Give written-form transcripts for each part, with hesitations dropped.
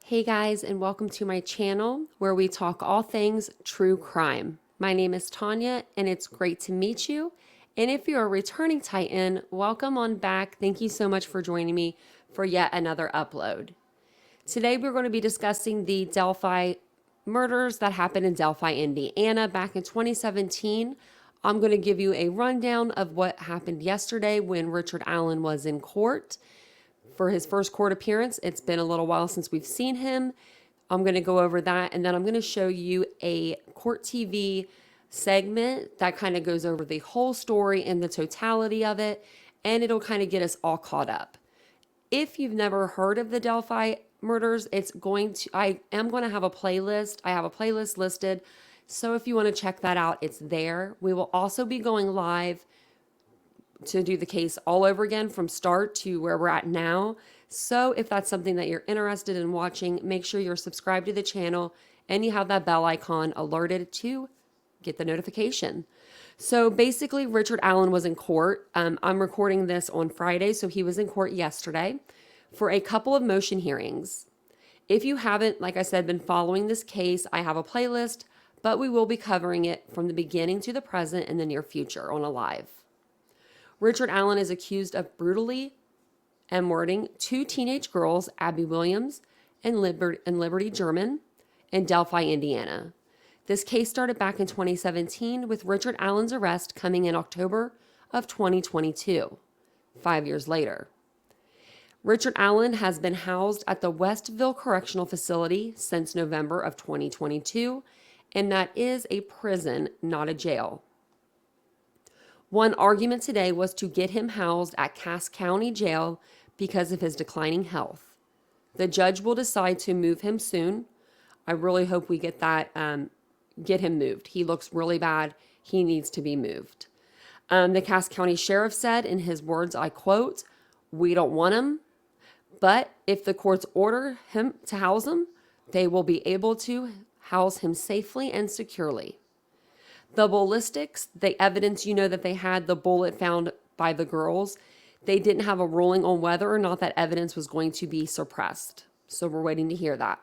Hey guys, and welcome to my channel where we talk all things true crime. My name is Tanya, and it's great to meet you. And if you're a returning Titan, welcome on back. Thank you so much for joining me for yet another upload. Today we're going to be discussing the Delphi murders that happened in Delphi, Indiana back in 2017. I'm going to give you a rundown of what happened yesterday when Richard Allen was in court for his first court appearance. It's been a little while since we've seen him. I'm going to go over that, and then I'm going to show you a court TV segment that kind of goes over the whole story and the totality of it, and it'll kind of get us all caught up. If you've never heard of the Delphi murders, I am going to have a playlist. I have a playlist listed, so if you want to check that out, it's there. We will also be going live to do the case all over again from start to where we're at now. So if that's something that you're interested in watching, make sure you're subscribed to the channel and you have that bell icon alerted to get the notification. So basically, Richard Allen was in court. I'm recording this on Friday, so he was in court yesterday for a couple of motion hearings. If you haven't, like I said, been following this case, I have a playlist, but we will be covering it from the beginning to the present in the near future on a live. Richard Allen is accused of brutally M-wording two teenage girls, Abby Williams and Liberty German, in Delphi, Indiana. This case started back in 2017 with Richard Allen's arrest coming in October of 2022, 5 years later. Richard Allen has been housed at the Westville Correctional Facility since November of 2022, and that is a prison, not a jail. One argument today was to get him housed at Cass County Jail because of his declining health. The judge will decide to move him soon. I really hope we get him moved. He looks really bad. He needs to be moved. The Cass County Sheriff said in his words, I quote, "We don't want him, but if the courts order him to house him, they will be able to house him safely and securely." The ballistics, the evidence, that they had the bullet found by the girls, they didn't have a ruling on whether or not that evidence was going to be suppressed. So we're waiting to hear that.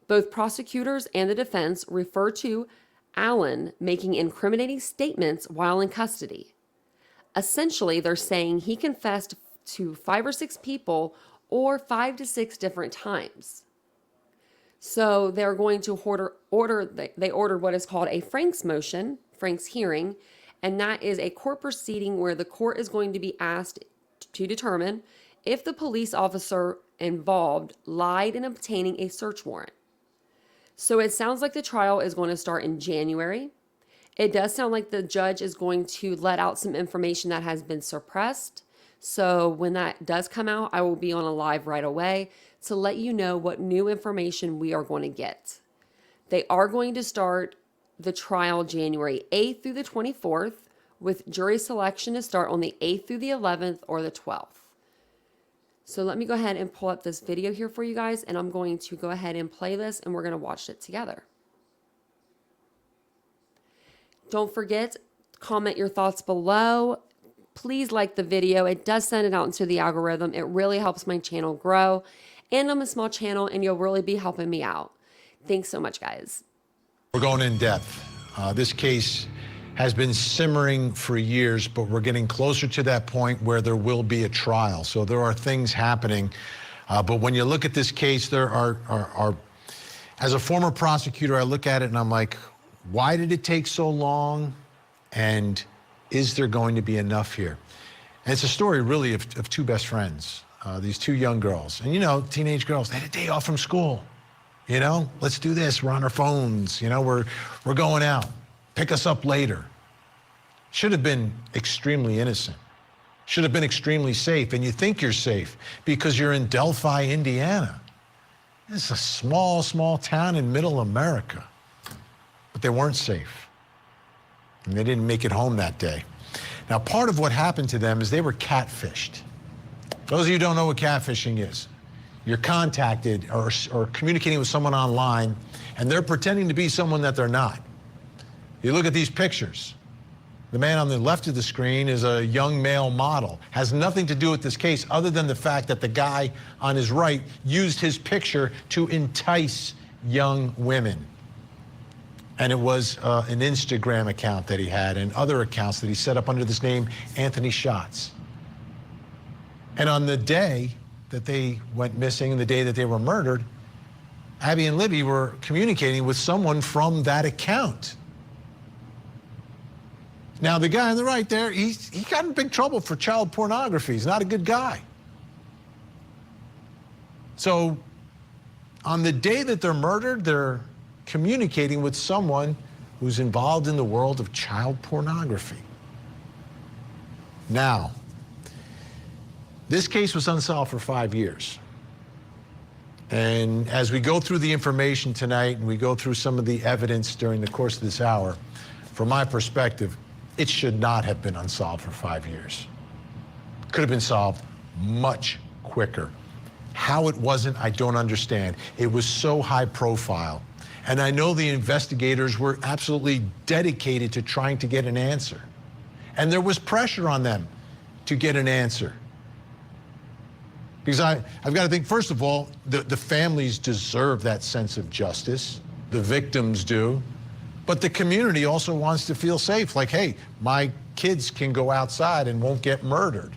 Both prosecutors and the defense refer to Allen making incriminating statements while in custody. Essentially, they're saying he confessed to 5 or 6 people or 5 to 6 different times. So they're going to they ordered what is called a Frank's motion, Frank's hearing, and that is a court proceeding where the court is going to be asked to determine if the police officer involved lied in obtaining a search warrant. So it sounds like the trial is going to start in January. It does sound like the judge is going to let out some information that has been suppressed. So when that does come out, I will be on a live right away to let you know what new information we are going to get. They are going to start the trial January 8th through the 24th, with jury selection to start on the 8th through the 11th or the 12th. So let me go ahead and pull up this video here for you guys, and I'm going to go ahead and play this, and we're going to watch it together. Don't forget, comment your thoughts below. Please like the video. It does send it out into the algorithm. It really helps my channel grow. And I'm a small channel, and you'll really be helping me out. Thanks so much, guys. We're going in depth. This case has been simmering for years, but we're getting closer to that point where there will be a trial. So there are things happening. But when you look at this case, there are, as a former prosecutor, I look at it and I'm like, why did it take so long? And is there going to be enough here? And it's a story really of 2 best friends, these 2 young girls. And teenage girls, they had a day off from school. Let's do this. We're on our phones. We're going out. Pick us up later. Should have been extremely innocent. Should have been extremely safe. And you think you're safe because you're in Delphi, Indiana. It's a small, small town in middle America. But they weren't safe. And they didn't make it home that day. Now, part of what happened to them is they were catfished. Those of you who don't know what catfishing is, you're contacted or communicating with someone online, and they're pretending to be someone that they're not. You look at these pictures. The man on the left of the screen is a young male model. Has nothing to do with this case other than the fact that the guy on his right used his picture to entice young women. And it was an Instagram account that he had and other accounts that he set up under this name, Anthony Schatz. And on the day that they went missing and the day that they were murdered, Abby and Libby were communicating with someone from that account. Now, the guy on the right there, he got in big trouble for child pornography. He's not a good guy. So on the day that they're murdered, they're communicating with someone who's involved in the world of child pornography. Now, this case was unsolved for 5 years. And as we go through the information tonight and we go through some of the evidence during the course of this hour, from my perspective, it should not have been unsolved for 5 years. Could have been solved much quicker. How it wasn't, I don't understand. It was so high profile. And I know the investigators were absolutely dedicated to trying to get an answer. And there was pressure on them to get an answer. Because I've got to think, first of all, the families deserve that sense of justice. The victims do. But the community also wants to feel safe. Like, hey, my kids can go outside and won't get murdered.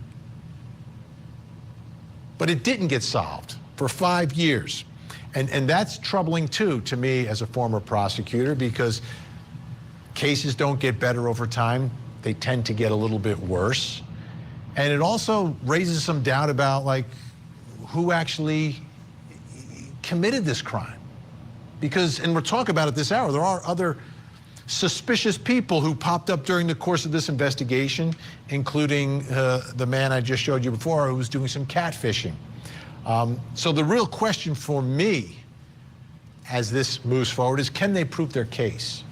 But it didn't get solved for 5 years. And that's troubling, too, to me as a former prosecutor, because cases don't get better over time. They tend to get a little bit worse. And it also raises some doubt about, like, who actually committed this crime. Because, and we'll talk about it this hour, there are other suspicious people who popped up during the course of this investigation, including the man I just showed you before who was doing some catfishing. So the real question for me as this moves forward is, can they prove their case?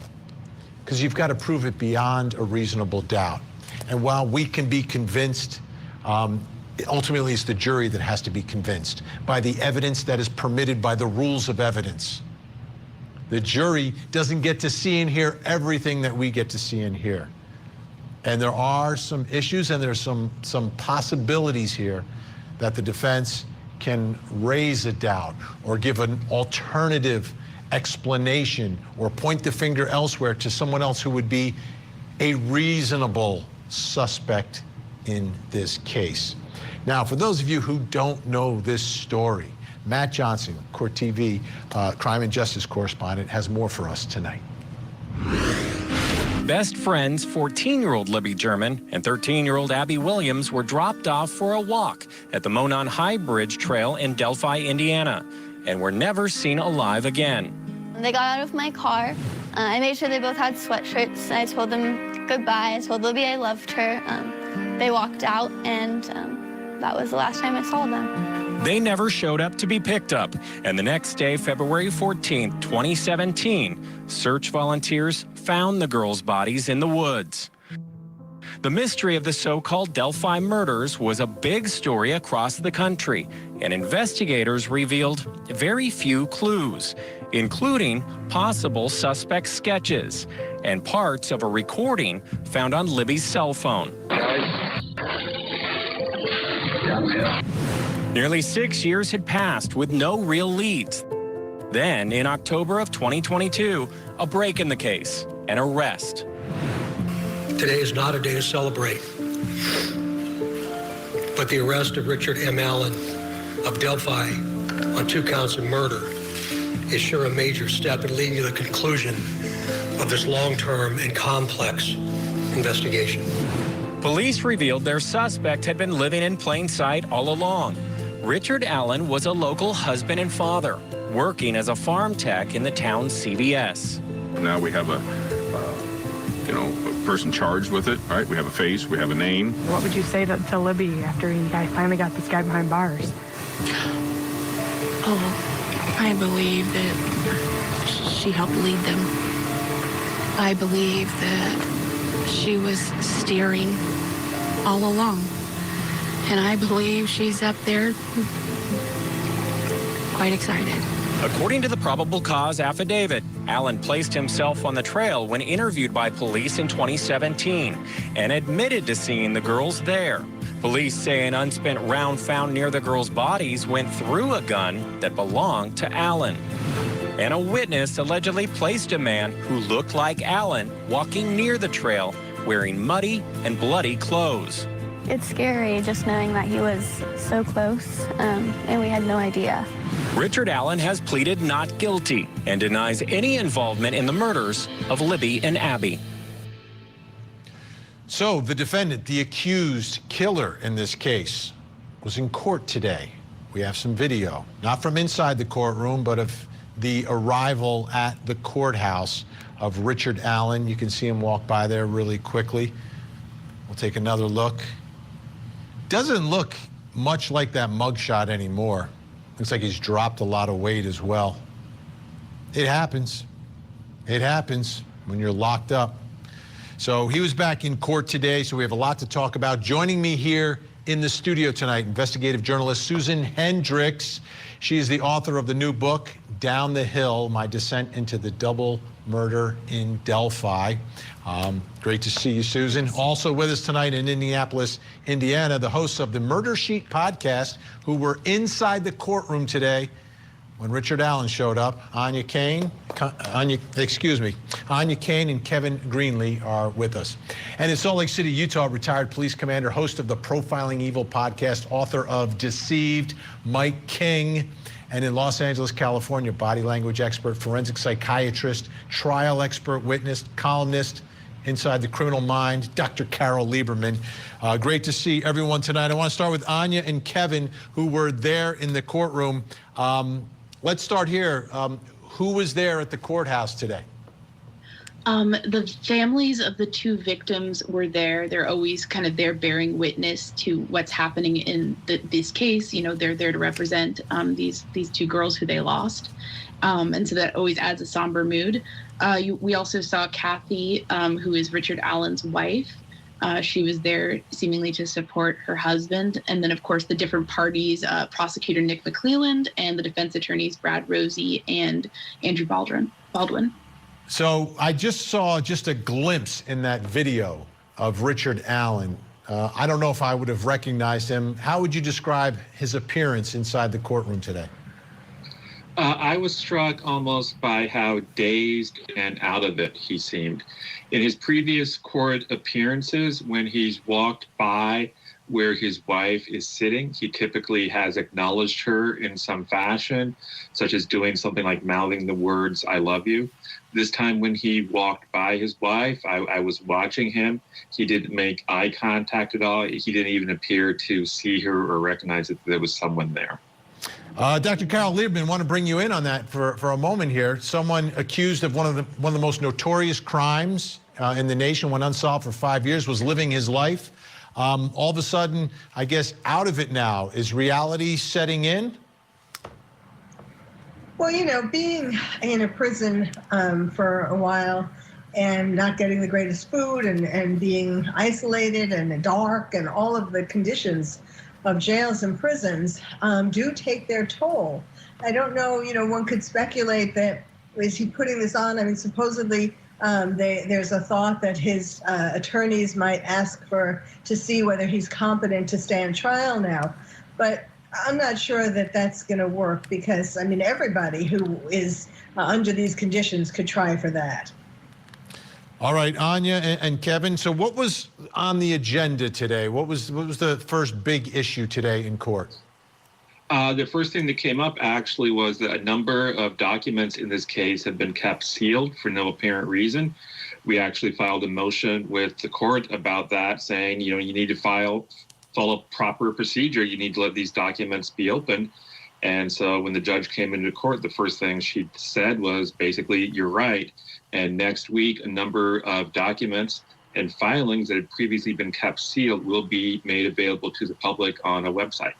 Because you've got to prove it beyond a reasonable doubt. And while we can be convinced, ultimately it's the jury that has to be convinced by the evidence that is permitted by the rules of evidence. The jury doesn't get to see and hear everything that we get to see and hear. And there are some issues and there's some possibilities here that the defense can raise a doubt or give an alternative explanation or point the finger elsewhere to someone else who would be a reasonable suspect in this case. Now, for those of you who don't know this story, Matt Johnson, Court TV crime and justice correspondent, has more for us tonight. Best friends 14-year-old Libby German and 13-year-old Abby Williams were dropped off for a walk at the Monon High Bridge Trail in Delphi, Indiana, and were never seen alive again. They got out of my car. I made sure they both had sweatshirts. I told them goodbye. I told Libby I loved her. They walked out, and that was the last time I saw them. They never showed up to be picked up, and the next day, February 14, 2017, search volunteers found the girls' bodies in the woods. The mystery of the so-called Delphi murders was a big story across the country, and investigators revealed very few clues, including possible suspect sketches and parts of a recording found on Libby's cell phone. Nearly 6 years had passed with no real leads. Then, in October of 2022, a break in the case, an arrest. Today is not a day to celebrate, but the arrest of Richard M. Allen of Delphi on 2 counts of murder is sure a major step in leading to the conclusion of this long-term and complex investigation. Police revealed their suspect had been living in plain sight all along. Richard Allen was a local husband and father, working as a farm tech in the town's CVS. Now we have a person charged with it, right? We have a face, we have a name. What would you say to Libby after you guys finally got this guy behind bars? Oh, I believe that she helped lead them. I believe that she was steering all along. And I believe she's up there quite excited. According to the probable cause affidavit, Allen placed himself on the trail when interviewed by police in 2017 and admitted to seeing the girls there. Police say an unspent round found near the girls' bodies went through a gun that belonged to Allen. And a witness allegedly placed a man who looked like Allen walking near the trail wearing muddy and bloody clothes. It's scary just knowing that he was so close, and we had no idea. Richard Allen has pleaded not guilty and denies any involvement in the murders of Libby and Abby. So the defendant, the accused killer in this case, was in court today. We have some video, not from inside the courtroom, but of the arrival at the courthouse of Richard Allen. You can see him walk by there really quickly. We'll take another look. Doesn't look much like that mugshot anymore. Looks like he's dropped a lot of weight as well. It happens. It happens when you're locked up. So he was back in court today, so we have a lot to talk about. Joining me here in the studio tonight, investigative journalist Susan Hendricks. She is the author of the new book, Down the Hill, My Descent into the Double Murder in Delphi. Great to see you, Susan. Also with us tonight in Indianapolis, Indiana, the hosts of the Murder Sheet podcast, who were inside the courtroom today when Richard Allen showed up. Anya Kane and Kevin Greenlee are with us. And in Salt Lake City, Utah, retired police commander, host of the Profiling Evil podcast, author of Deceived, Mike King. And in Los Angeles, California, body language expert, forensic psychiatrist, trial expert, witness, columnist, inside the criminal mind, Dr. Carol Lieberman. Great to see everyone tonight. I want to start with Anya and Kevin, who were there in the courtroom. Let's start here. Who was there at the courthouse today? The families of the two victims were there. They're always kind of there bearing witness to what's happening in this case. You know, they're there to represent these two girls who they lost. And so that always adds a somber mood. We also saw Kathy, who is Richard Allen's wife. She was there seemingly to support her husband. And then, of course, the different parties, prosecutor Nick McClelland and the defense attorneys Brad Rosie and Andrew Baldwin. So I just saw a glimpse in that video of Richard Allen. I don't know if I would have recognized him. How would you describe his appearance inside the courtroom today? I was struck almost by how dazed and out of it he seemed. In his previous court appearances, when he's walked by where his wife is sitting, he typically has acknowledged her in some fashion, such as doing something like mouthing the words, "I love you." This time when he walked by his wife, I was watching him. He didn't make eye contact at all. He didn't even appear to see her or recognize that there was someone there. Dr. Carol Lieberman, want to bring you in on that for a moment here. Someone accused of one of the most notorious crimes in the nation, went unsolved for 5 years, was living his life. All of a sudden, I guess, out of it now. Is reality setting in? Well, you know, being in a prison for a while and not getting the greatest food and being isolated and dark and all of the conditions of jails and prisons do take their toll. I don't know, you know, one could speculate that, is he putting this on? I mean, supposedly there's a thought that his attorneys might ask to see whether he's competent to stand trial now. But I'm not sure that that's going to work because, I mean, everybody who is under these conditions could try for that. All right, Anya and Kevin, so what was on the agenda today? What was the first big issue today in court? The first thing that came up actually was that a number of documents in this case have been kept sealed for no apparent reason. We actually filed a motion with the court about that, saying, you know, you need to follow proper procedure. You need to let these documents be open. And so when the judge came into court, the first thing she said was basically, you're right. And next week, a number of documents and filings that had previously been kept sealed will be made available to the public on a website.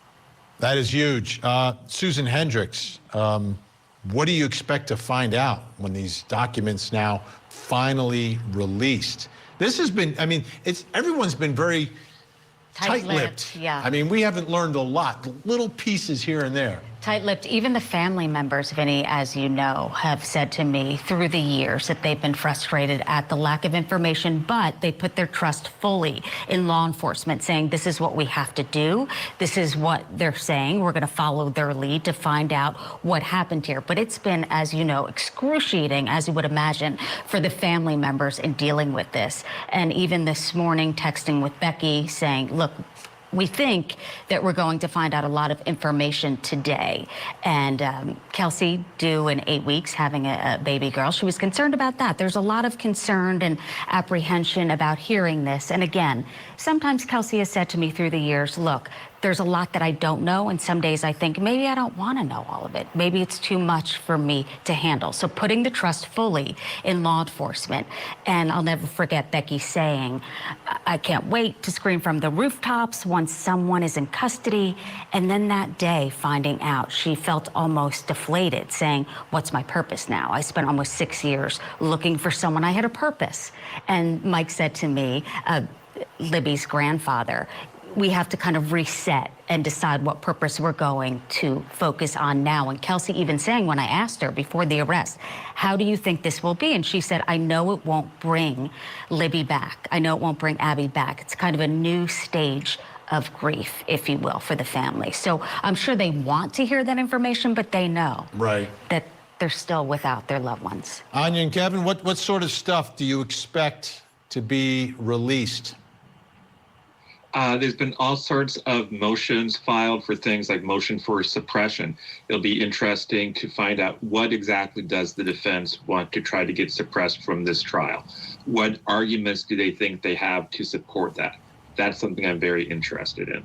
That is huge. Susan Hendricks, what do you expect to find out when these documents now finally released? This has been, I mean, everyone's been very tight-lipped. Yeah. I mean, we haven't learned a lot, little pieces here and there. Tight-lipped. Even the family members, Vinny, as you know, have said to me through the years that they've been frustrated at the lack of information, but they put their trust fully in law enforcement, saying this is what we have to do. This is what they're saying. We're going to follow their lead to find out what happened here. But it's been, as you know, excruciating, as you would imagine, for the family members in dealing with this. And even this morning, texting with Becky saying, look, we think that we're going to find out a lot of information today. And Kelsey, due in 8 weeks, having a baby girl, she was concerned about that. There's a lot of concern and apprehension about hearing this. And again, sometimes Kelsey has said to me through the years, look, there's a lot that I don't know, and some days I think maybe I don't want to know all of it. Maybe it's too much for me to handle. So putting the trust fully in law enforcement. And I'll never forget Becky saying, I can't wait to scream from the rooftops once someone is in custody. And then that day, finding out, she felt almost deflated, saying, what's my purpose now? I spent almost 6 years looking for someone. I had a purpose. And Mike said to me, Libby's grandfather, we have to kind of reset and decide what purpose we're going to focus on now. And Kelsey even saying, when I asked her before the arrest, how do you think this will be? And she said, I know it won't bring Libby back. I know it won't bring Abby back. It's kind of a new stage of grief, if you will, for the family. So I'm sure they want to hear that information, but they know that they're still without their loved ones. Anya and Kevin, what sort of stuff do you expect to be released? There's been all sorts of motions filed for things like motion for suppression. It'll be interesting to find out what exactly does the defense want to try to get suppressed from this trial. What arguments do they think they have to support that? That's something I'm very interested in.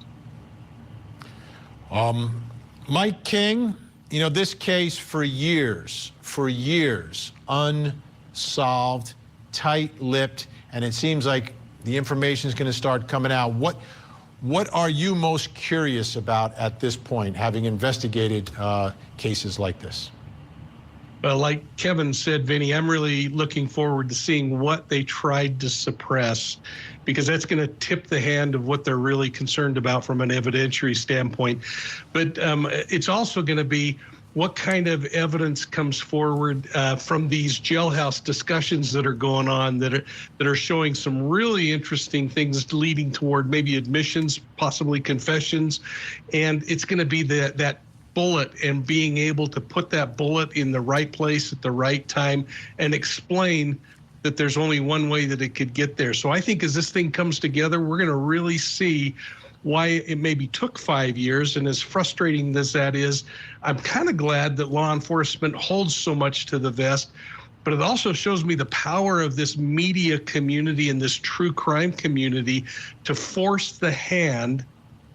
Mike King, you know, this case for years, unsolved, tight-lipped, and it seems like the information is going to start coming out. What are you most curious about at this point, having investigated cases like this? Well, like Kevin said, Vinny, I'm really looking forward to seeing what they tried to suppress, because that's going to tip the hand of what they're really concerned about from an evidentiary standpoint. But it's also going to be what kind of evidence comes forward from these jailhouse discussions that are going on that are showing some really interesting things leading toward maybe admissions, possibly confessions. And it's going to be that bullet, and being able to put that bullet in the right place at the right time and explain that there's only one way that it could get there. So I think as this thing comes together, we're going to really see why it maybe took 5 years. And as frustrating as that is, I'm kind of glad that law enforcement holds so much to the vest. But it also shows me the power of this media community and this true crime community to force the hand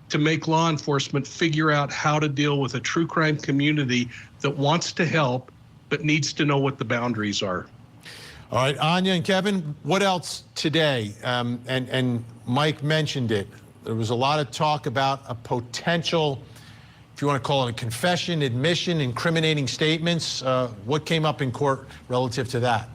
to make law enforcement figure out how to deal with a true crime community that wants to help but needs to know what the boundaries are. All right, Anya and Kevin, what else today? And Mike mentioned it. There was a lot of talk about a potential, if you want to call it a confession, admission, incriminating statements. What came up in court relative to that?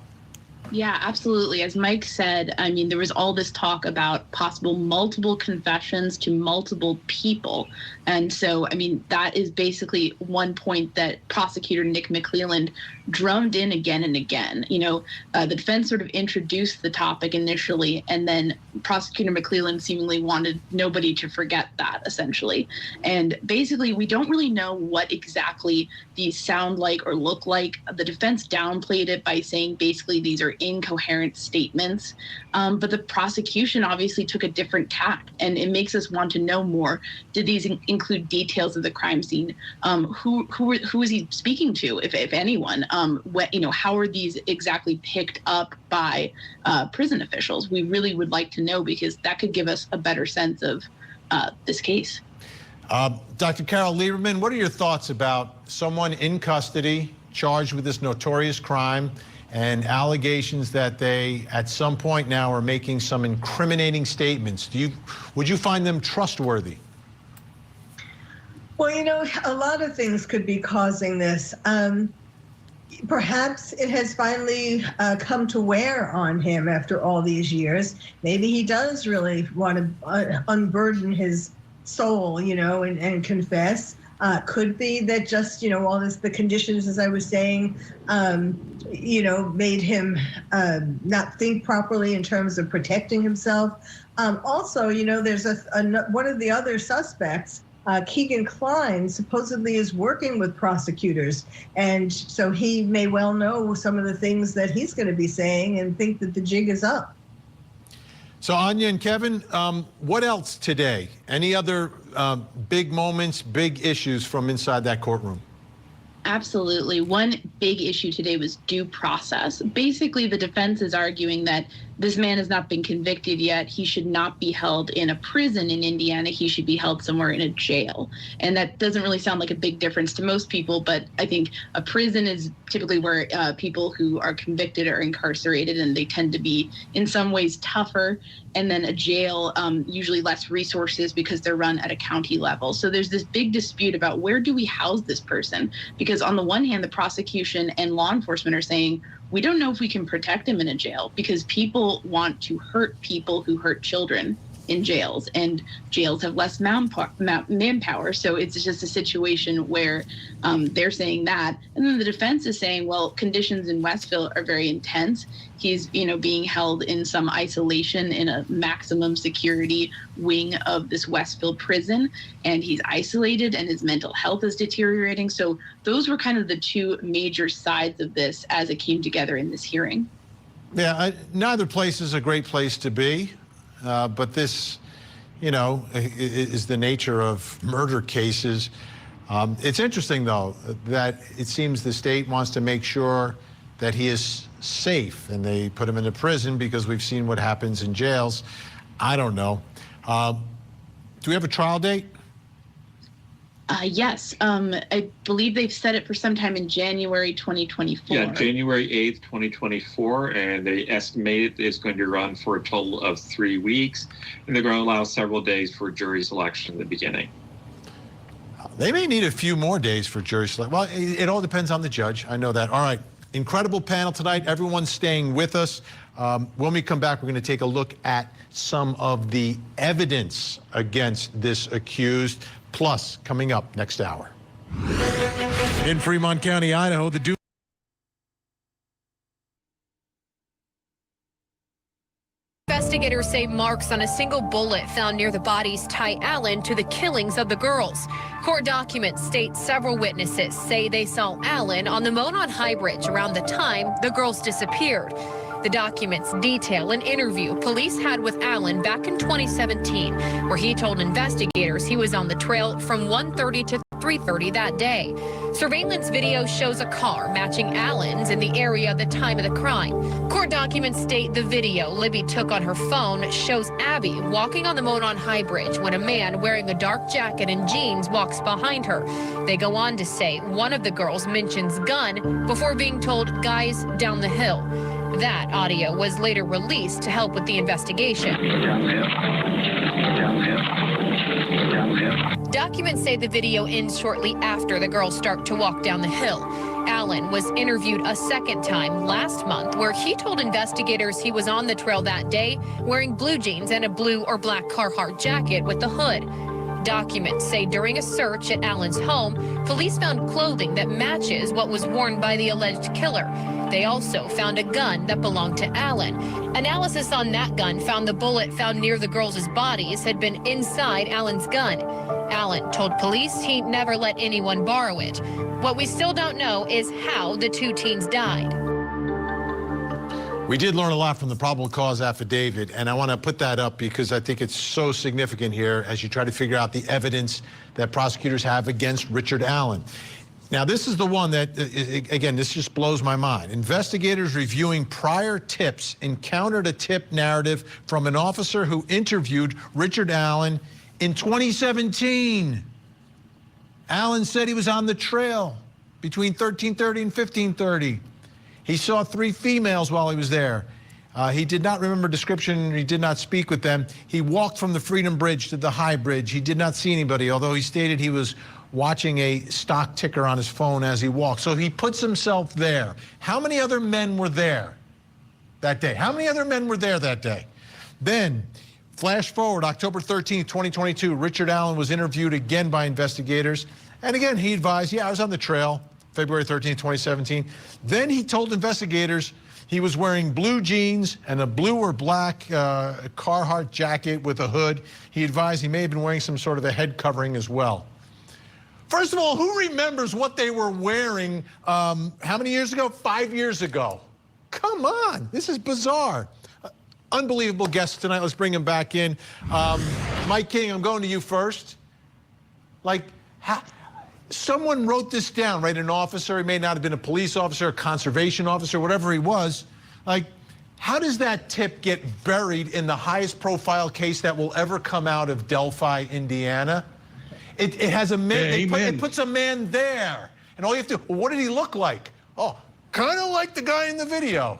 Yeah, absolutely. As Mike said, I mean, there was all this talk about possible multiple confessions to multiple people. And so, I mean, that is basically one point that prosecutor Nick McClelland drummed in again and again. You know, the defense sort of introduced the topic initially, and then prosecutor McClelland seemingly wanted nobody to forget that, essentially. And basically, we don't really know what exactly these sound like or look like. The defense downplayed it by saying basically these are incoherent statements. But the prosecution obviously took a different tack, and it makes us want to know more. Did these include details of the crime scene? Who is he speaking to, if anyone? How are these exactly picked up by prison officials? We really would like to know, because that could give us a better sense of this case. Dr. Carol Lieberman, what are your thoughts about someone in custody charged with this notorious crime and allegations that they, at some point now, are making some incriminating statements? Would you find them trustworthy? Well, you know, a lot of things could be causing this. Perhaps it has finally come to wear on him after all these years. Maybe he does really want to unburden his soul, you know, and confess. Could be that just, all the conditions, as I was saying, made him not think properly in terms of protecting himself. Also, there's one of the other suspects, Keegan Klein, supposedly is working with prosecutors. And so he may well know some of the things that he's going to be saying and think that the jig is up. So Anya and Kevin, what else today? Any other big moments, big issues from inside that courtroom? Absolutely. One big issue today was due process. Basically, the defense is arguing that this man has not been convicted yet. He should not be held in a prison in Indiana. He should be held somewhere in a jail. And that doesn't really sound like a big difference to most people, but I think a prison is typically where people who are convicted are incarcerated, and they tend to be in some ways tougher. And then a jail, usually less resources because they're run at a county level. So there's this big dispute about where do we house this person? Because on the one hand, the prosecution and law enforcement are saying, we don't know if we can protect him in a jail because people want to hurt people who hurt children in jails, and jails have less manpower. So it's just a situation where they're saying that. And then the defense is saying, well, conditions in Westville are very intense. He's, being held in some isolation in a maximum security wing of this Westville prison, and he's isolated and his mental health is deteriorating. So those were kind of the two major sides of this as it came together in this hearing. Yeah, neither place is a great place to be. But this, is the nature of murder cases. It's interesting, though, that it seems the state wants to make sure that he is safe, and they put him into prison because we've seen what happens in jails. I don't know. Do we have a trial date? Yes. I believe they've set it for sometime in January 2024. Yeah, January 8th, 2024, and they estimate it's going to run for a total of 3 weeks, and they're going to allow several days for jury selection in the beginning. They may need a few more days for jury selection. Well, it all depends on the judge. I know that. All right. Incredible panel tonight. Everyone's staying with us. When we come back, we're going to take a look at some of the evidence against this accused. Plus, coming up next hour. In Fremont County, Idaho, the Investigators say marks on a single bullet found near the bodies tie Allen to the killings of the girls. Court documents state several witnesses say they saw Allen on the Monon High Bridge around the time the girls disappeared. The documents detail an interview police had with Allen back in 2017, where he told investigators he was on the trail from 1:30 to 3:30 that day. Surveillance video shows a car matching Allen's in the area at the time of the crime. Court documents state the video Libby took on her phone shows Abby walking on the Monon High Bridge when a man wearing a dark jacket and jeans walks behind her. They go on to say one of the girls mentions gun before being told, guys, down the hill. That audio was later released to help with the investigation. Documents say the video ends shortly after the girls start to walk down the hill. Allen was interviewed a second time last month, where he told investigators he was on the trail that day wearing blue jeans and a blue or black Carhartt jacket with the hood. Documents say during a search at Allen's home, police found clothing that matches what was worn by the alleged killer. They also found a gun that belonged to Allen. Analysis on that gun found the bullet found near the girls' bodies had been inside Allen's gun. Allen told police he never let anyone borrow it. What we still don't know is how the two teens died. We did learn a lot from the probable cause affidavit, and I want to put that up because I think it's so significant here as you try to figure out the evidence that prosecutors have against Richard Allen. Now, this is the one that, again, this just blows my mind. Investigators reviewing prior tips encountered a tip narrative from an officer who interviewed Richard Allen in 2017. Allen said he was on the trail between 13:30 and 15:30. He saw 3 females while he was there. He did not remember description. He did not speak with them. He walked from the Freedom Bridge to the High Bridge. He did not see anybody, although he stated he was watching a stock ticker on his phone as he walked. So he puts himself there. How many other men were there that day? How many other men were there that day? Then, Flash forward, October 13th, 2022, Richard Allen was interviewed again by investigators. And again, he advised, yeah, I was on the trail, February 13th, 2017. Then he told investigators he was wearing blue jeans and a blue or black Carhartt jacket with a hood. He advised he may have been wearing some sort of a head covering as well. First of all, who remembers what they were wearing how many years ago? 5 years ago. Come on, this is bizarre. Unbelievable guests tonight. Let's bring him back in. Mike King, I'm going to you first. Like, someone wrote this down, right? An officer, he may not have been a police officer, a conservation officer, whatever he was. Like, how does that tip get buried in the highest profile case that will ever come out of Delphi, Indiana? It has a man, it puts a man there. And all you have to, well, what did he look like? Oh, kind of like the guy in the video.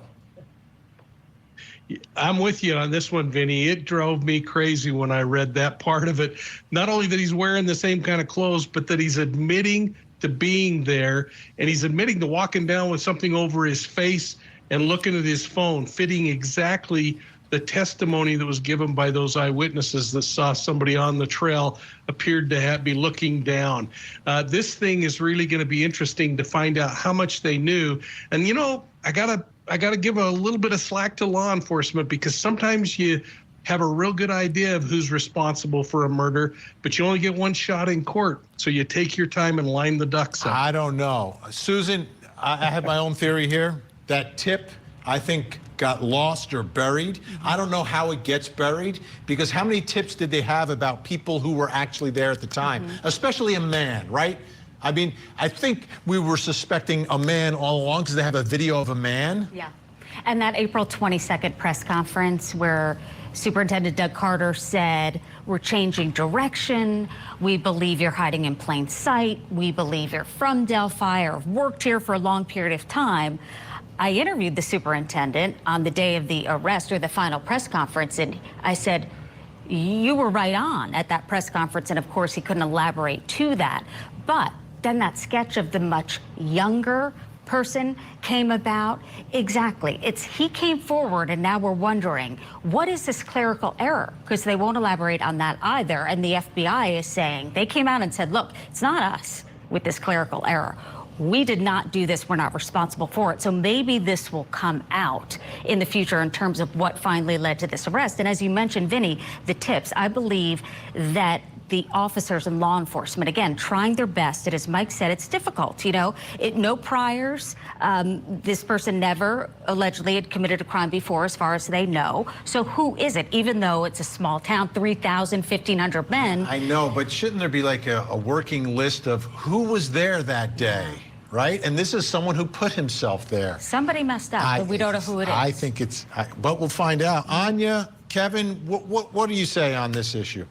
I'm with you on this one, Vinny. It drove me crazy when I read that part of it. Not only that he's wearing the same kind of clothes, but that he's admitting to being there, and he's admitting to walking down with something over his face and looking at his phone, fitting exactly the testimony that was given by those eyewitnesses that saw somebody on the trail appeared to be looking down. This thing is really going to be interesting to find out how much they knew. And, you know, I gotta give a little bit of slack to law enforcement, because sometimes you have a real good idea of who's responsible for a murder, but you only get one shot in court. So you take your time and line the ducks up. I don't know. Susan, I have my own theory here. That tip, I think, got lost or buried. I don't know how it gets buried, because how many tips did they have about people who were actually there at the time, especially a man, right? I mean, I think we were suspecting a man all along because they have a video of a man. Yeah. And that April 22nd press conference where Superintendent Doug Carter said, we're changing direction. We believe you're hiding in plain sight. We believe you're from Delphi or have worked here for a long period of time. I interviewed the superintendent on the day of the arrest, or the final press conference, and I said, you were right on at that press conference. And of course, he couldn't elaborate to that. But then that sketch of the much younger person came about. Exactly. He came forward, and now we're wondering, what is this clerical error? Because they won't elaborate on that either. And the FBI is saying, they came out and said, look, it's not us with this clerical error. We did not do this. We're not responsible for it. So maybe this will come out in the future in terms of what finally led to this arrest. And as you mentioned, Vinny, the tips, I believe that the officers and law enforcement, again, trying their best. And as Mike said, it's difficult, you know, no priors. This person never allegedly had committed a crime before, as far as they know. So who is it? Even though it's a small town, 3,000, 1,500 men. I know, but shouldn't there be like a working list of who was there that day? Right? And this is someone who put himself there. Somebody messed up, but we don't know who it is. I think it's, but we'll find out. Anya, Kevin, what do you say on this issue?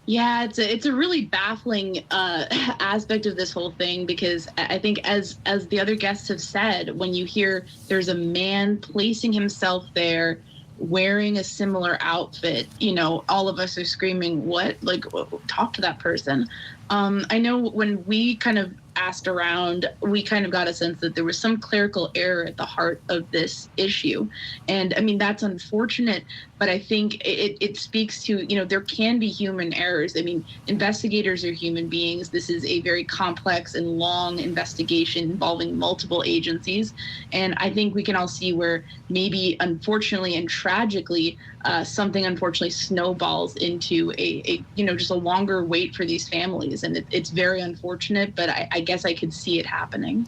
Yeah, it's a really baffling aspect of this whole thing, because I think, as the other guests have said, when you hear there's a man placing himself there wearing a similar outfit, you know, all of us are screaming, what? Like, talk to that person. I know when we kind of asked around, we kind of got a sense that there was some clerical error at the heart of this issue. And I mean, that's unfortunate, but I think it speaks to, you know, there can be human errors. I mean, investigators are human beings. This is a very complex and long investigation involving multiple agencies. And I think we can all see where maybe, unfortunately and tragically, something unfortunately snowballs into a you know, just a longer wait for these families. And it's very unfortunate, but I guess I could see it happening.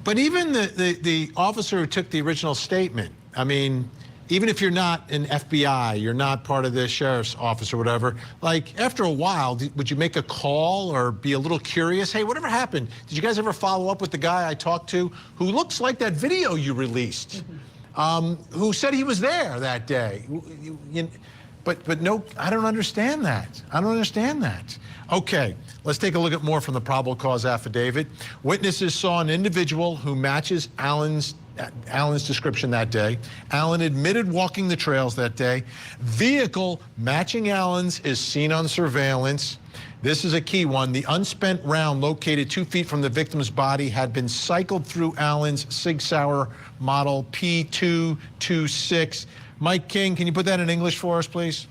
But even the officer who took the original statement, I mean, even if you're not an FBI, you're not part of the sheriff's office or whatever, like, after a while, would you make a call or be a little curious? Hey, whatever happened? Did you guys ever follow up with the guy I talked to who looks like that video you released, who said he was there that day? But no, I don't understand that. I don't understand that. Okay, let's take a look at more from the probable cause affidavit. Witnesses saw an individual who matches Allen's description that day. Allen admitted walking the trails that day. Vehicle matching Allen's is seen on surveillance. This is a key one. The unspent round located 2 feet from the victim's body had been cycled through Allen's Sig Sauer model P226 Mike King, can you put that in English for us, please?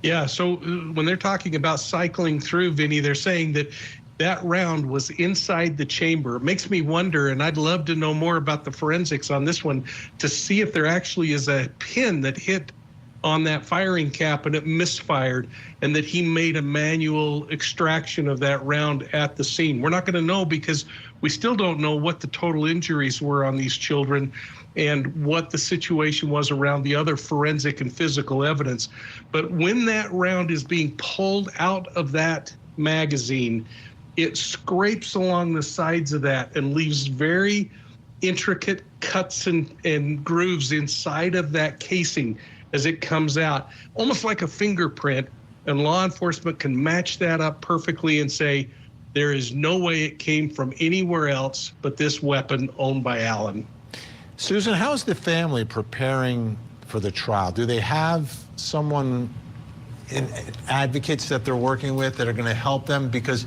Yeah, so when they're talking about cycling through, Vinny, they're saying that that round was inside the chamber. It makes me wonder, and I'd love to know more about the forensics on this one, to see if there actually is a pin that hit on that firing cap and it misfired, and that he made a manual extraction of that round at the scene. We're not going to know because we still don't know what the total injuries were on these children and what the situation was around the other forensic and physical evidence. But when that round is being pulled out of that magazine, it scrapes along the sides of that and leaves very intricate cuts and grooves inside of that casing as it comes out, almost like a fingerprint, and law enforcement can match that up perfectly and say, there is no way it came from anywhere else but this weapon owned by Allen. Susan, how's the family preparing for the trial? Do they have someone, advocates that they're working with that are going to help them? Because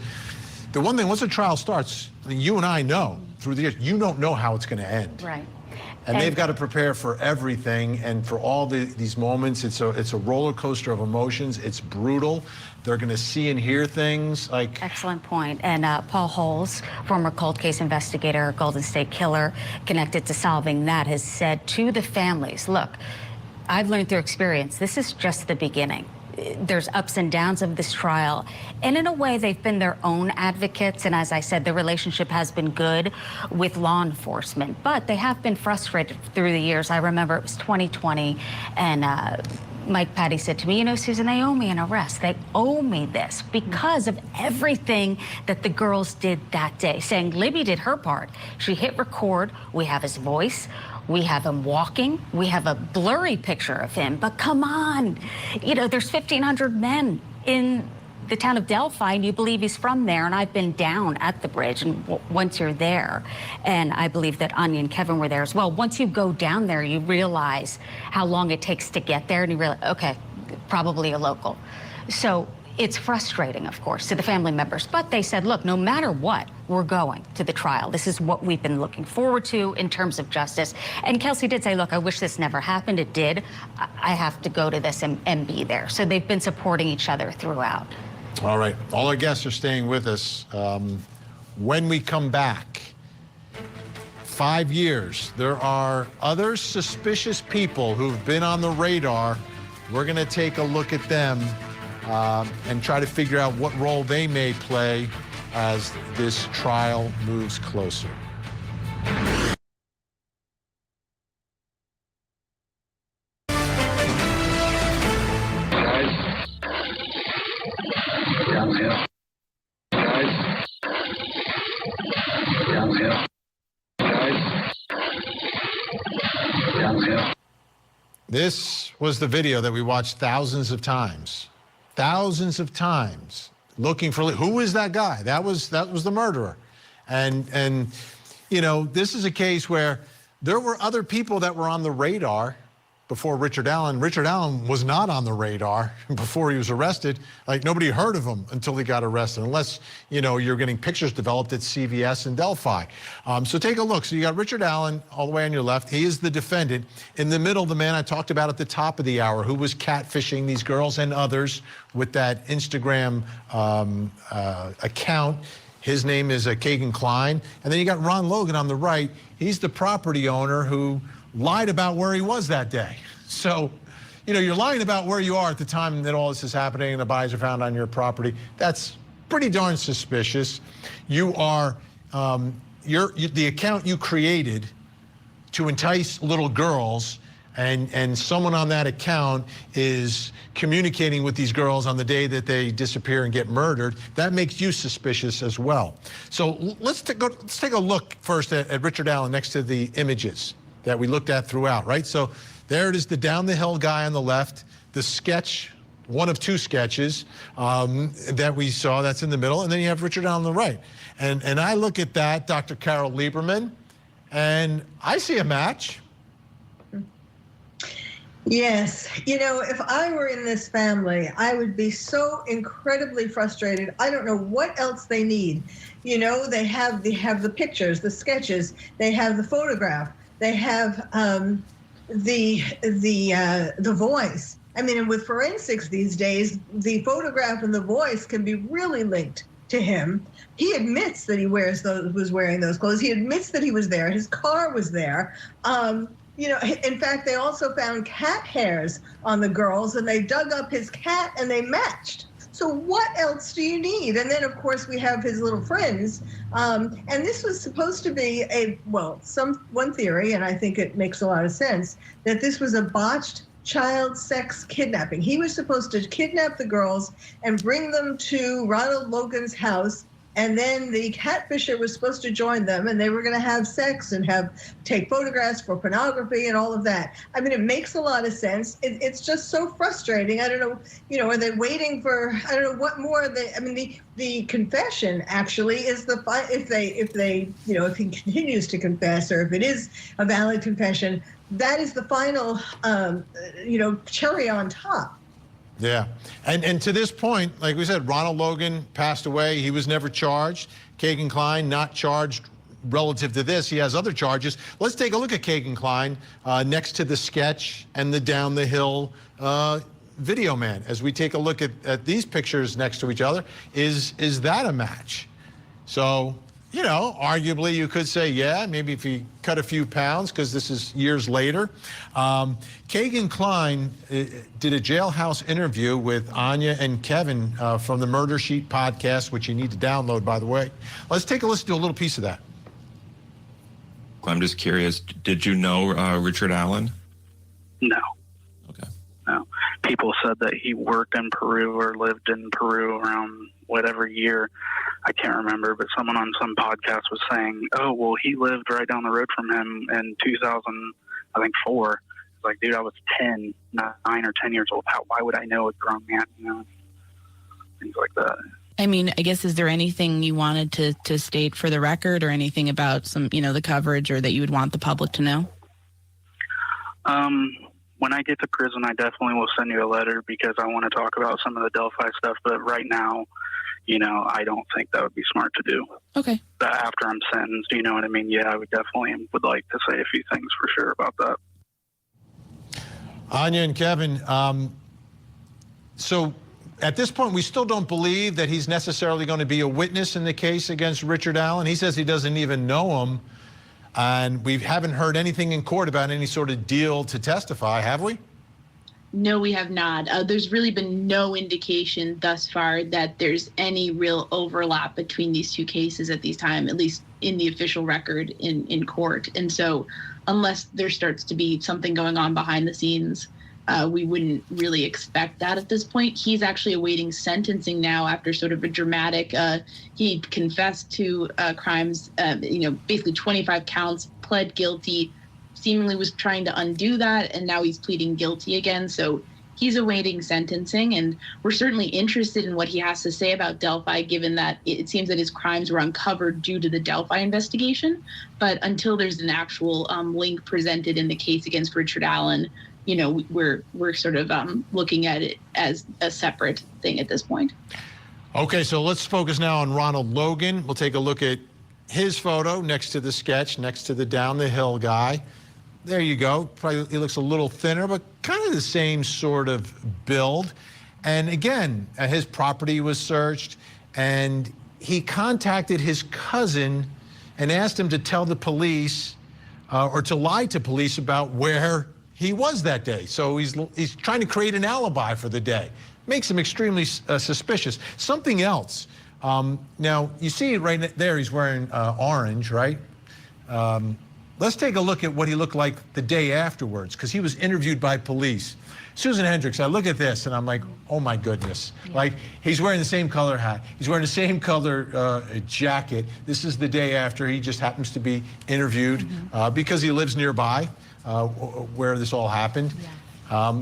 the one thing, once the trial starts, you and I know through the years, you don't know how it's going to end. Right. And they've got to prepare for everything and for all these moments. It's a roller coaster of emotions. It's brutal. They're going to see and hear things like... Excellent point. And Paul Holes, former cold case investigator, Golden State Killer, connected to solving that, has said to the families, look, I've learned through experience, this is just the beginning. There's ups and downs of this trial. And in a way, they've been their own advocates. And as I said, the relationship has been good with law enforcement. But they have been frustrated through the years. I remember it was 2020, and Mike Patty said to me, you know, Susan, they owe me an arrest. They owe me this because of everything that the girls did that day, saying Libby did her part. She hit record. We have his voice. We have him walking. We have a blurry picture of him. But come on, you know, there's 1,500 men in the town of Delphi, and you believe he's from there. And I've been down at the bridge, and once you're there, and I believe that Anya and Kevin were there as well. Once you go down there, you realize how long it takes to get there, and you realize, okay, probably a local. So it's frustrating, of course, to the family members. But they said, look, no matter what, we're going to the trial. This is what we've been looking forward to in terms of justice. And Kelsey did say, look, I wish this never happened. It did. I have to go to this and be there. So they've been supporting each other throughout. All right. All our guests are staying with us. When we come back, 5 years, there are other suspicious people who've been on the radar. We're going to take a look at them and try to figure out what role they may play as this trial moves closer. This was the video that we watched thousands of times, looking for who is that guy? That was the murderer, and you know, this is a case where there were other people that were on the radar before Richard Allen. Richard Allen was not on the radar before he was arrested. Like, nobody heard of him until he got arrested, unless, you know, you're getting pictures developed at CVS and Delphi. So take a look. So you got Richard Allen all the way on your left. He is the defendant. In the middle, the man I talked about at the top of the hour, who was catfishing these girls and others with that Instagram account. His name is Kagan Klein. And then you got Ron Logan on the right. He's the property owner who lied about where he was that day. So, you know, you're lying about where you are at the time that all this is happening and the bodies are found on your property. That's pretty darn suspicious. You are, the account you created to entice little girls, and someone on that account is communicating with these girls on the day that they disappear and get murdered. That makes you suspicious as well. So let's take a look first at Richard Allen next to the images that we looked at throughout, right? So there it is, the down the hill guy on the left, the sketch, one of two sketches that we saw, that's in the middle, and then you have Richard Allen on the right. And I look at that, Dr. Carol Lieberman, and I see a match. Yes, you know, if I were in this family, I would be so incredibly frustrated. I don't know what else they need. You know, they have the pictures, the sketches, they have the photograph, they have the voice. I mean, and with forensics these days, the photograph and the voice can be really linked to him. He admits that he was wearing those clothes. He admits that he was there. His car was there. You know, in fact, they also found cat hairs on the girls, and they dug up his cat and they matched. So what else do you need? And then, of course, we have his little friends. And this was supposed to be one theory, and I think it makes a lot of sense, that this was a botched child sex kidnapping. He was supposed to kidnap the girls and bring them to Ronald Logan's house, and then the catfisher was supposed to join them, and they were going to have sex and take photographs for pornography and all of that. I mean, it makes a lot of sense. It's just so frustrating. I don't know, you know, are they waiting for, I don't know what more I mean, the confession actually is if he continues to confess, or if it is a valid confession, that is the final, cherry on top. Yeah, and to this point, like we said, Ronald Logan passed away. He was never charged. Kagan Klein not charged relative to this. He has other charges. Let's take a look at Kagan Klein next to the sketch and the down the hill video man. As we take a look at these pictures next to each other, is that a match? So, you know, arguably you could say, yeah, maybe if he cut a few pounds, because this is years later. Kagan Klein did a jailhouse interview with Anya and Kevin from the Murder Sheet podcast, which you need to download, by the way. Let's take a listen to a little piece of that. I'm just curious, did you know Richard Allen? No. Okay. No. People said that he worked in Peru or lived in Peru around whatever year. I can't remember, but someone on some podcast was saying, oh, well, he lived right down the road from him in 2004. It's like, dude, I was 9 or 10 years old. Why would I know a grown man, you know? Things like that. I mean, I guess, is there anything you wanted to state for the record, or anything about some, you know, the coverage, or that you would want the public to know? When I get to prison, I definitely will send you a letter, because I want to talk about some of the Delphi stuff. But right now, you know, I don't think that would be smart to do. Okay. After I'm sentenced, you know what I mean? Yeah, I would like to say a few things for sure about that. Anya and Kevin, so at this point, we still don't believe that he's necessarily going to be a witness in the case against Richard Allen. He says he doesn't even know him, and we haven't heard anything in court about any sort of deal to testify, have we? No, we have not. There's really been no indication thus far that there's any real overlap between these two cases at this time, at least in the official record in court. And so unless there starts to be something going on behind the scenes, we wouldn't really expect that at this point. He's actually awaiting sentencing now after sort of a dramatic, he confessed to crimes, basically 25 counts, pled guilty, seemingly was trying to undo that, and now he's pleading guilty again. So he's awaiting sentencing, and we're certainly interested in what he has to say about Delphi, given that it seems that his crimes were uncovered due to the Delphi investigation. But until there's an actual link presented in the case against Richard Allen, you know, we're sort of looking at it as a separate thing at this point. Okay, so let's focus now on Ronald Logan. We'll take a look at his photo next to the sketch, next to the down the hill guy. There you go. Probably he looks a little thinner, but kind of the same sort of build. And again, his property was searched, and he contacted his cousin and asked him to tell the police or to lie to police about where he was that day. So he's trying to create an alibi for the day. Makes him extremely suspicious. Something else. Now, you see right there, he's wearing orange, right? Let's take a look at what he looked like the day afterwards, because he was interviewed by police. Susan Hendricks, I look at this and I'm like, oh my goodness. Yeah. Like, he's wearing the same color hat. He's wearing the same color jacket. This is the day after. He just happens to be interviewed because he lives nearby where this all happened. Yeah.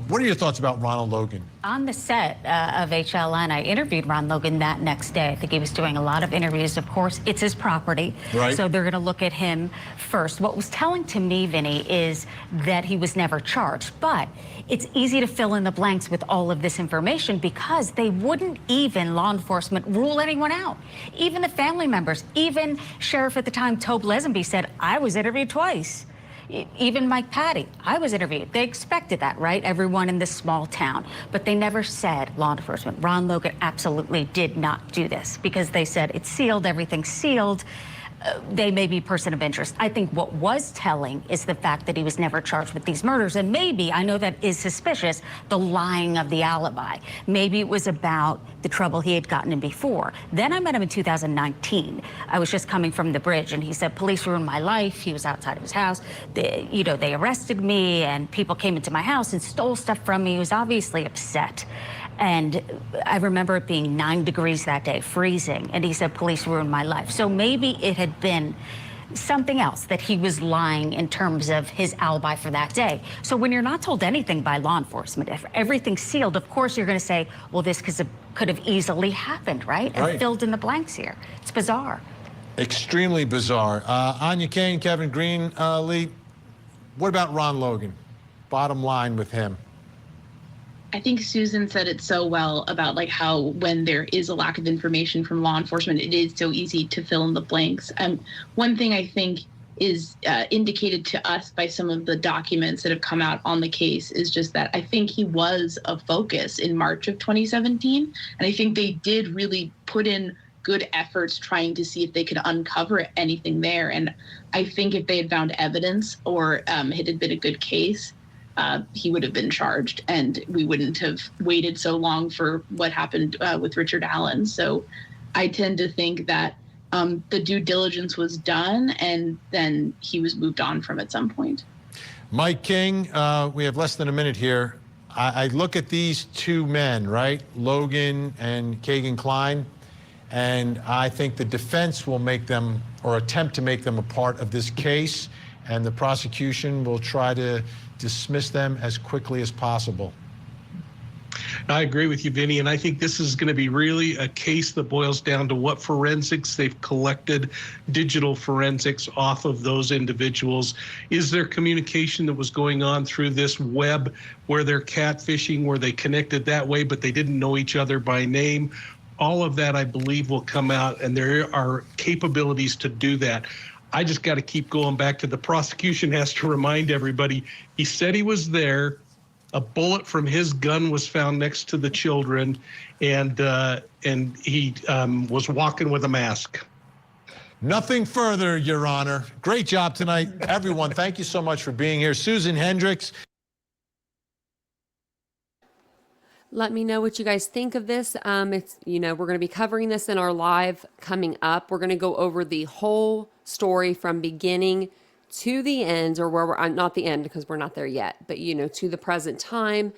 What are your thoughts about Ronald Logan? On the set of HLN, I interviewed Ron Logan that next day. I think he was doing a lot of interviews. Of course, it's his property, right? So they're going to look at him first. What was telling to me, Vinny, is that he was never charged. But it's easy to fill in the blanks with all of this information, because they wouldn't even, law enforcement, rule anyone out. Even the family members, even Sheriff at the time, Tobe Lesenby, said, I was interviewed twice. Even Mike Patty, I was interviewed. They expected that, right? Everyone in this small town. But they never said, law enforcement, Ron Logan absolutely did not do this, because they said it's sealed, everything's sealed. They may be a person of interest. I think what was telling is the fact that he was never charged with these murders. And maybe, I know that is suspicious, the lying of the alibi. Maybe it was about the trouble he had gotten in before. Then I met him in 2019. I was just coming from the bridge, and he said, police ruined my life. He was outside of his house. They arrested me, and people came into my house and stole stuff from me. He was obviously upset. And I remember it being 9 degrees that day, freezing. And he said, police ruined my life. So maybe it had been something else that he was lying in terms of his alibi for that day. So when you're not told anything by law enforcement, if everything's sealed, of course you're going to say, well, this could have easily happened, right? And filled in the blanks here. It's bizarre. Extremely bizarre. Anya Kane, Kevin Green, Lee, what about Ron Logan? Bottom line with him. I think Susan said it so well about like how when there is a lack of information from law enforcement, it is so easy to fill in the blanks. One thing I think is indicated to us by some of the documents that have come out on the case is just that I think he was a focus in March of 2017. And I think they did really put in good efforts trying to see if they could uncover anything there. And I think if they had found evidence or it had been a good case, he would have been charged, and we wouldn't have waited so long for what happened with Richard Allen. So I tend to think that the due diligence was done, and then he was moved on from at some point. Mike King, we have less than a minute here. I look at these two men, right? Logan and Kagan Klein, and I think the defense will make them, or attempt to make them, a part of this case, and the prosecution will try to dismiss them as quickly as possible. I agree with you, Vinny, and I think this is going to be really a case that boils down to what forensics they've collected, digital forensics off of those individuals. Is there communication that was going on through this web where they're catfishing, where they connected that way, but they didn't know each other by name? All of that, I believe, will come out, and there are capabilities to do that. I just got to keep going back to the prosecution has to remind everybody, he said he was there. A bullet from his gun was found next to the children, and he was walking with a mask. Nothing further, Your Honor. Great job tonight, everyone. Thank you so much for being here. Susan Hendricks. Let me know what you guys think of this. We're going to be covering this in our live coming up. We're going to go over the whole story from beginning to the end, or where we're not the end because we're not there yet, but to the present time.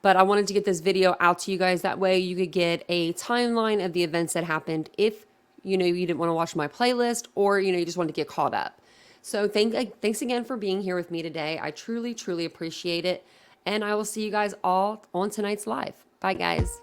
But I wanted to get this video out to you guys. That way you could get a timeline of the events that happened if you didn't want to watch my playlist, or you just wanted to get caught up. So thanks again for being here with me today. I truly, truly appreciate it. And I will see you guys all on tonight's live. Bye, guys.